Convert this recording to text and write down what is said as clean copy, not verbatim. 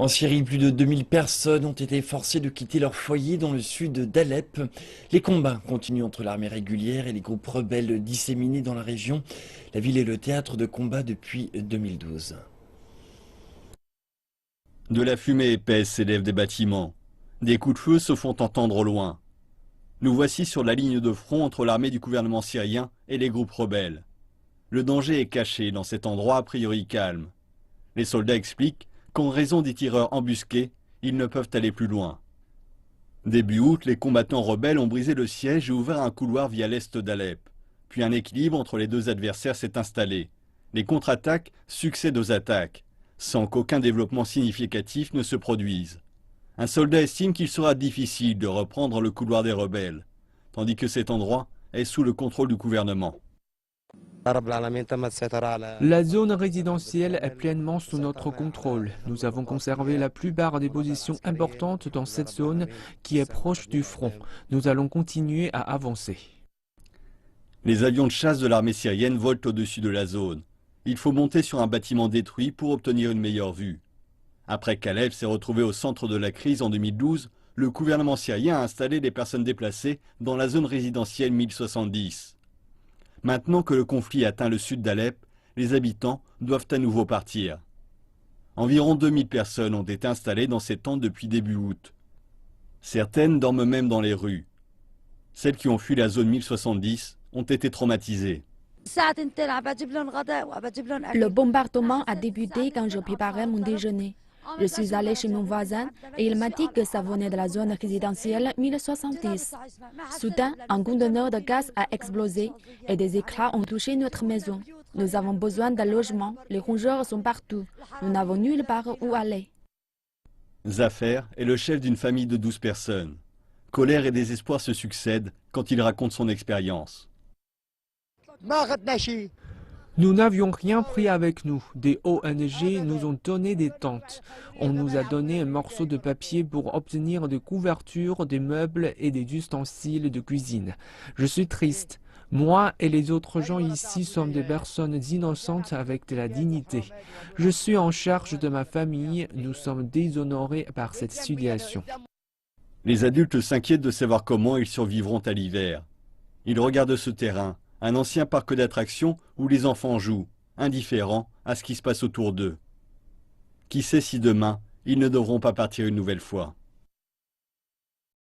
En Syrie, plus de 2000 personnes ont été forcées de quitter leur foyer dans le sud d'Alep. Les combats continuent entre l'armée régulière et les groupes rebelles disséminés dans la région. La ville est le théâtre de combats depuis 2012. De la fumée épaisse s'élève des bâtiments. Des coups de feu se font entendre au loin. Nous voici sur la ligne de front entre l'armée du gouvernement syrien et les groupes rebelles. Le danger est caché dans cet endroit a priori calme. Les soldats expliquent qu'en raison des tireurs embusqués, ils ne peuvent aller plus loin. Début août, les combattants rebelles ont brisé le siège et ouvert un couloir via l'est d'Alep. Puis un équilibre entre les deux adversaires s'est installé. Les contre-attaques succèdent aux attaques, sans qu'aucun développement significatif ne se produise. Un soldat estime qu'il sera difficile de reprendre le couloir des rebelles, tandis que cet endroit est sous le contrôle du gouvernement. La zone résidentielle est pleinement sous notre contrôle. Nous avons conservé la plupart des positions importantes dans cette zone qui est proche du front. Nous allons continuer à avancer. Les avions de chasse de l'armée syrienne volent au-dessus de la zone. Il faut monter sur un bâtiment détruit pour obtenir une meilleure vue. Après qu'Alep s'est retrouvé au centre de la crise en 2012, le gouvernement syrien a installé des personnes déplacées dans la zone résidentielle 1070. Maintenant que le conflit atteint le sud d'Alep, les habitants doivent à nouveau partir. Environ 2000 personnes ont été installées dans ces tentes depuis début août. Certaines dorment même dans les rues. Celles qui ont fui la zone 1070 ont été traumatisées. Le bombardement a débuté quand je préparais mon déjeuner. Je suis allée chez mon voisin et il m'a dit que ça venait de la zone résidentielle 1070. Soudain, un conteneur de gaz a explosé et des éclats ont touché notre maison. Nous avons besoin d'un logement, les rongeurs sont partout. Nous n'avons nulle part où aller. Zafer est le chef d'une famille de 12 personnes. Colère et désespoir se succèdent quand il raconte son expérience. Nous n'avions rien pris avec nous. Des ONG nous ont donné des tentes. On nous a donné un morceau de papier pour obtenir des couvertures, des meubles et des ustensiles de cuisine. Je suis triste. Moi et les autres gens ici sommes des personnes innocentes avec de la dignité. Je suis en charge de ma famille. Nous sommes déshonorés par cette situation. Les adultes s'inquiètent de savoir comment ils survivront à l'hiver. Ils regardent ce terrain, un ancien parc d'attractions où les enfants jouent, indifférents à ce qui se passe autour d'eux. Qui sait si demain, ils ne devront pas partir une nouvelle fois.